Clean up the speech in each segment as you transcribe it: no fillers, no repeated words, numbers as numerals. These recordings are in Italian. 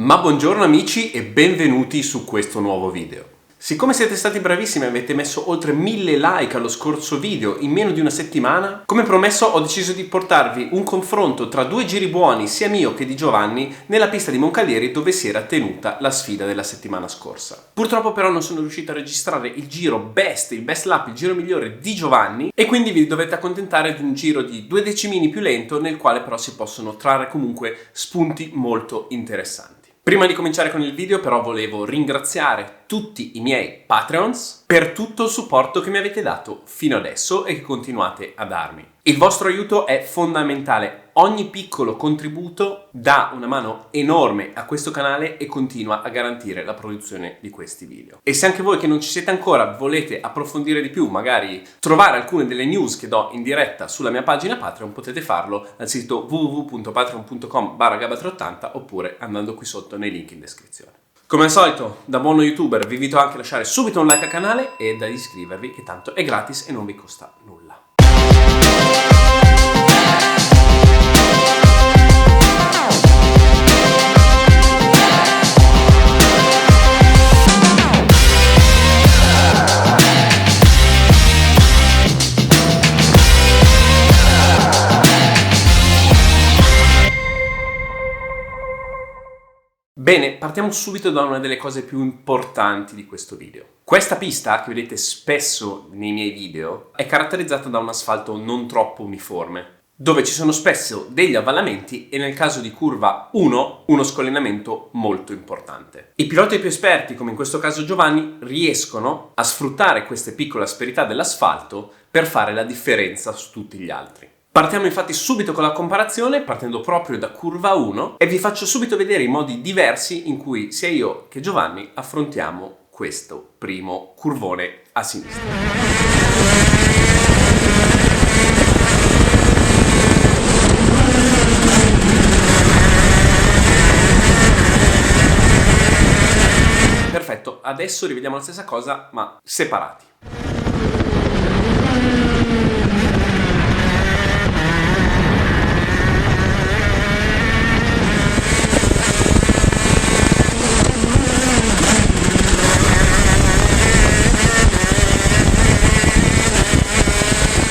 Ma buongiorno amici e benvenuti su questo nuovo video. Siccome siete stati bravissimi e avete messo oltre 1000 like allo scorso video in meno di una settimana, come promesso ho deciso di portarvi un confronto tra due giri buoni sia mio che di Giovanni nella pista di Moncalieri dove si era tenuta la sfida della settimana scorsa. Purtroppo però non sono riuscito a registrare il giro best, il best lap, il giro migliore di Giovanni e quindi vi dovete accontentare di un giro di 2 decimini più lento nel quale però si possono trarre comunque spunti molto interessanti. Prima di cominciare con il video però volevo ringraziare tutti i miei Patreons per tutto il supporto che mi avete dato fino adesso e che continuate a darmi. Il vostro aiuto è fondamentale, ogni piccolo contributo dà una mano enorme a questo canale e continua a garantire la produzione di questi video. E se anche voi che non ci siete ancora volete approfondire di più, magari trovare alcune delle news che do in diretta sulla mia pagina Patreon, potete farlo al sito www.patreon.com/gaba380 oppure andando qui sotto nei link in descrizione. Come al solito, da buono youtuber vi invito anche a lasciare subito un like al canale e da iscrivervi che tanto è gratis e non vi costa nulla. Bene, partiamo subito da una delle cose più importanti di questo video. Questa pista, che vedete spesso nei miei video, è caratterizzata da un asfalto non troppo uniforme, dove ci sono spesso degli avvallamenti e nel caso di curva 1 uno scollinamento molto importante. I piloti più esperti, come in questo caso Giovanni, riescono a sfruttare queste piccole asperità dell'asfalto per fare la differenza su tutti gli altri. Partiamo infatti subito con la comparazione, partendo proprio da curva 1 e vi faccio subito vedere i modi diversi in cui sia io che Giovanni affrontiamo questo primo curvone a sinistra. Perfetto, adesso rivediamo la stessa cosa ma separati.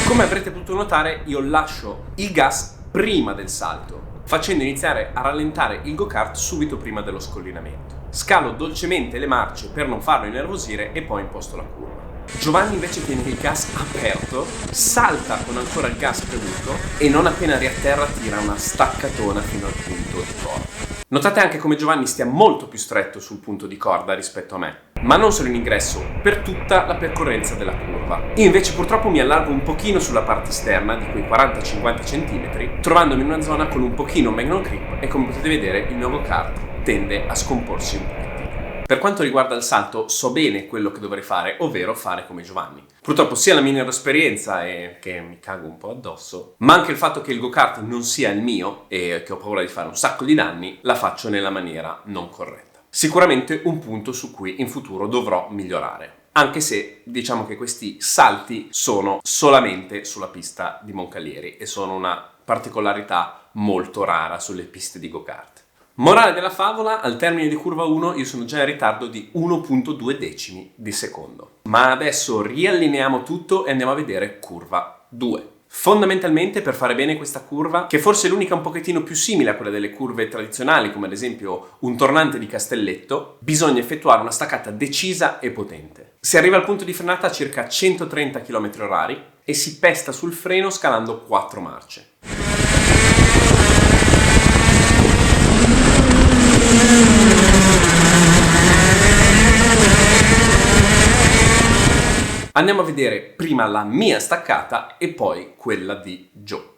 Come avrete potuto notare, io lascio il gas prima del salto, facendo iniziare a rallentare il go-kart subito prima dello scollinamento. Scalo dolcemente le marce per non farlo innervosire e poi imposto la curva. Giovanni invece tiene il gas aperto, salta con ancora il gas premuto e non appena riatterra tira una staccatona fino al punto di corda. Notate anche come Giovanni stia molto più stretto sul punto di corda rispetto a me, ma non solo in ingresso, per tutta la percorrenza della curva. Io invece purtroppo mi allargo un pochino sulla parte esterna, di quei 40-50 cm, trovandomi in una zona con un pochino magnon grip e come potete vedere il mio go-kart tende a scomporsi un pochettino. Per quanto riguarda il salto, so bene quello che dovrei fare, ovvero fare come Giovanni. Purtroppo sia la mia esperienza e che mi cago un po' addosso, ma anche il fatto che il go-kart non sia il mio e che ho paura di fare un sacco di danni, la faccio nella maniera non corretta. Sicuramente un punto su cui in futuro dovrò migliorare. Anche se diciamo che questi salti sono solamente sulla pista di Moncalieri e sono una particolarità molto rara sulle piste di go-kart. Morale della favola, al termine di curva 1 io sono già in ritardo di 1,2 decimi di secondo. Ma adesso riallineiamo tutto e andiamo a vedere curva 2. Fondamentalmente per fare bene questa curva, che forse è l'unica un pochettino più simile a quella delle curve tradizionali, come ad esempio un tornante di Castelletto, bisogna effettuare una staccata decisa e potente. Si arriva al punto di frenata a circa 130 km/h e si pesta sul freno scalando 4 marce. Andiamo a vedere prima la mia staccata e poi quella di Joe.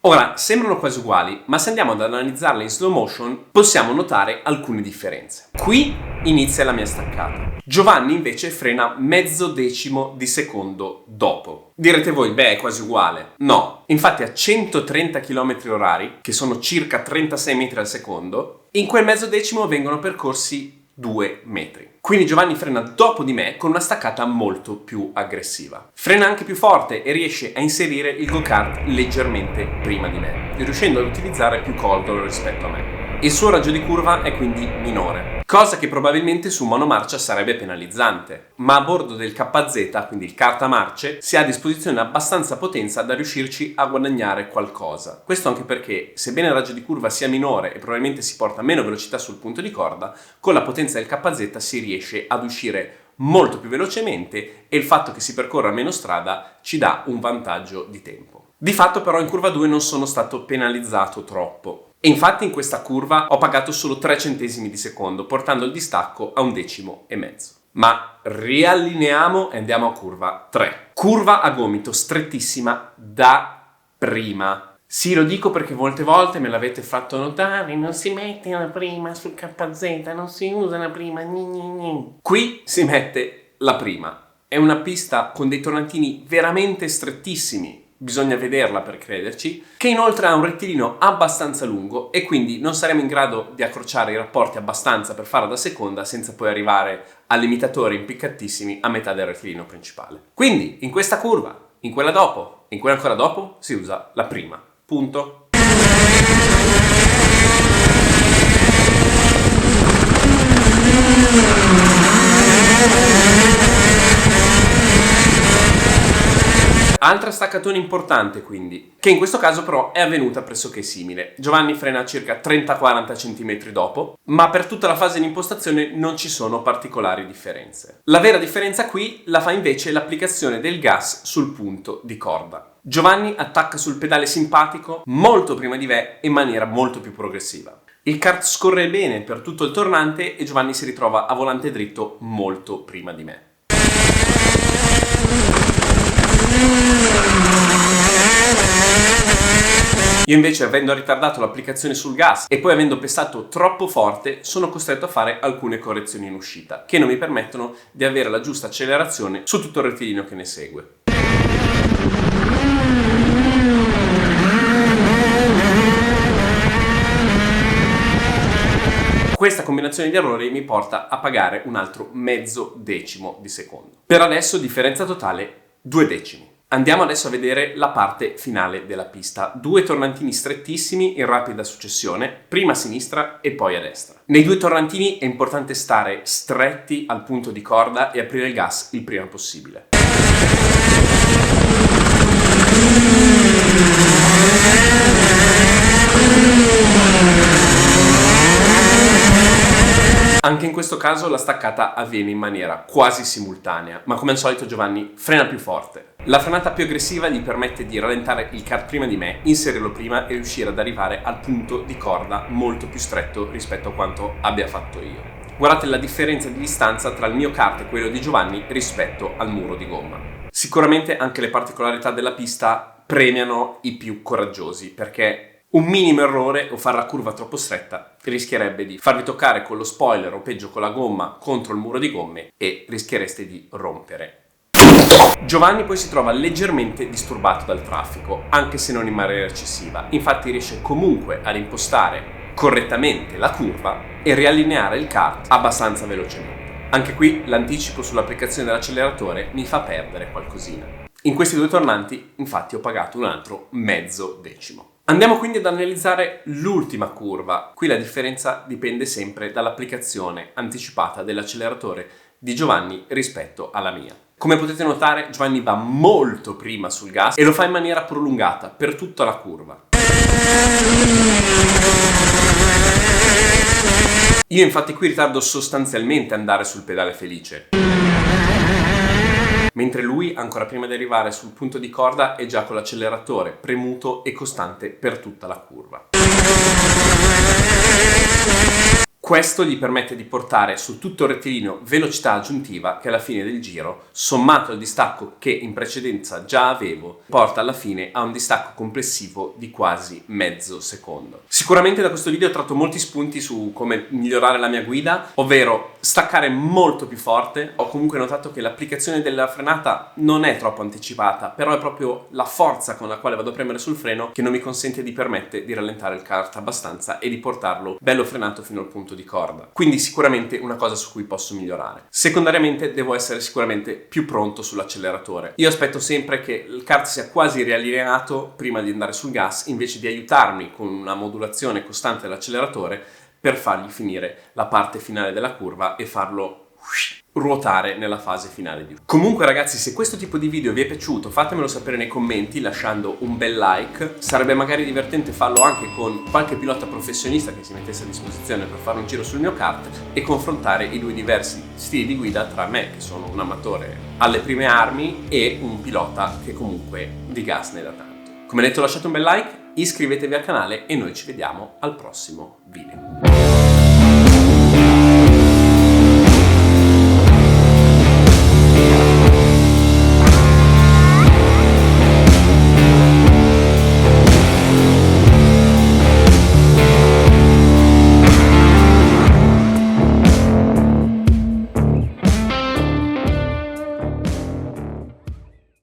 Ora, sembrano quasi uguali, ma se andiamo ad analizzarle in slow motion possiamo notare alcune differenze. Qui inizia la mia staccata. Giovanni invece frena mezzo decimo di secondo dopo. Direte voi, beh, è quasi uguale. No, infatti a 130 km/h, che sono circa 36 metri al secondo, in quel mezzo decimo vengono percorsi 2 metri. Quindi Giovanni frena dopo di me con una staccata molto più aggressiva. Frena anche più forte e riesce a inserire il go-kart leggermente prima di me, riuscendo ad utilizzare più coldolo rispetto a me. Il suo raggio di curva è quindi minore, cosa che probabilmente su monomarcia sarebbe penalizzante, ma a bordo del KZ, quindi il kart a marce, si ha a disposizione abbastanza potenza da riuscirci a guadagnare qualcosa. Questo anche perché, sebbene il raggio di curva sia minore e probabilmente si porta meno velocità sul punto di corda, con la potenza del KZ si riesce ad uscire molto più velocemente e il fatto che si percorra meno strada ci dà un vantaggio di tempo. Di fatto però in curva 2 non sono stato penalizzato troppo. E infatti in questa curva ho pagato solo 3 centesimi di secondo, portando il distacco a 1,5 decimi. Ma riallineiamo e andiamo a curva 3. Curva a gomito strettissima da prima. Sì, lo dico perché molte volte me l'avete fatto notare, non si mette la prima sul KZ, non si usa la prima, Qui si mette la prima. È una pista con dei tornantini veramente strettissimi. Bisogna vederla per crederci, che inoltre ha un rettilineo abbastanza lungo e quindi non saremo in grado di accorciare i rapporti abbastanza per farla da seconda senza poi arrivare a limitatori impiccatissimi a metà del rettilineo principale. Quindi in questa curva, in quella dopo, in quella ancora dopo si usa la prima. Punto. Altra staccatona importante quindi, che in questo caso però è avvenuta pressoché simile. Giovanni frena circa 30-40 cm dopo, ma per tutta la fase di impostazione non ci sono particolari differenze. La vera differenza qui la fa invece l'applicazione del gas sul punto di corda. Giovanni attacca sul pedale simpatico molto prima di me e in maniera molto più progressiva. Il kart scorre bene per tutto il tornante e Giovanni si ritrova a volante dritto molto prima di me. Io invece, avendo ritardato l'applicazione sul gas e poi avendo pestato troppo forte, sono costretto a fare alcune correzioni in uscita, che non mi permettono di avere la giusta accelerazione su tutto il rettilineo che ne segue. Questa combinazione di errori mi porta a pagare un altro mezzo decimo di secondo. Per adesso differenza totale 2 decimi. Andiamo adesso a vedere la parte finale della pista. 2 tornantini strettissimi in rapida successione, prima a sinistra e poi a destra. Nei 2 tornantini è importante stare stretti al punto di corda e aprire il gas il prima possibile. Anche in questo caso la staccata avviene in maniera quasi simultanea, ma come al solito Giovanni frena più forte. La frenata più aggressiva gli permette di rallentare il kart prima di me, inserirlo prima e riuscire ad arrivare al punto di corda molto più stretto rispetto a quanto abbia fatto io. Guardate la differenza di distanza tra il mio kart e quello di Giovanni rispetto al muro di gomma. Sicuramente anche le particolarità della pista premiano i più coraggiosi, perché un minimo errore o fare la curva troppo stretta rischierebbe di farvi toccare con lo spoiler o peggio con la gomma contro il muro di gomme e rischiereste di rompere. Giovanni poi si trova leggermente disturbato dal traffico, anche se non in maniera eccessiva. Infatti riesce comunque ad impostare correttamente la curva e riallineare il kart abbastanza velocemente. Anche qui l'anticipo sull'applicazione dell'acceleratore mi fa perdere qualcosina. In questi 2 tornanti infatti ho pagato un altro mezzo decimo. Andiamo quindi ad analizzare l'ultima curva. Qui la differenza dipende sempre dall'applicazione anticipata dell'acceleratore di Giovanni rispetto alla mia. Come potete notare, Giovanni va molto prima sul gas e lo fa in maniera prolungata per tutta la curva. Io infatti qui ritardo sostanzialmente andare sul pedale felice, mentre lui, ancora prima di arrivare sul punto di corda, è già con l'acceleratore premuto e costante per tutta la curva. Questo gli permette di portare su tutto il rettilineo velocità aggiuntiva che alla fine del giro, sommato al distacco che in precedenza già avevo, porta alla fine a un distacco complessivo di quasi mezzo secondo. Sicuramente da questo video ho tratto molti spunti su come migliorare la mia guida, ovvero staccare molto più forte. Ho comunque notato che l'applicazione della frenata non è troppo anticipata, però è proprio la forza con la quale vado a premere sul freno che non mi consente di permettere di rallentare il kart abbastanza e di portarlo bello frenato fino al punto di corda. Quindi sicuramente una cosa su cui posso migliorare. Secondariamente devo essere sicuramente più pronto sull'acceleratore. Io aspetto sempre che il kart sia quasi riallineato prima di andare sul gas, invece di aiutarmi con una modulazione costante dell'acceleratore per fargli finire la parte finale della curva e farlo ruotare nella fase finale di. Comunque ragazzi, se questo tipo di video vi è piaciuto, fatemelo sapere nei commenti lasciando un bel like. Sarebbe magari divertente farlo anche con qualche pilota professionista che si mettesse a disposizione per fare un giro sul mio kart e confrontare i due diversi stili di guida tra me, che sono un amatore alle prime armi, e un pilota che comunque di gas ne dà tanto. Come detto, lasciate un bel like, iscrivetevi al canale e noi ci vediamo al prossimo video.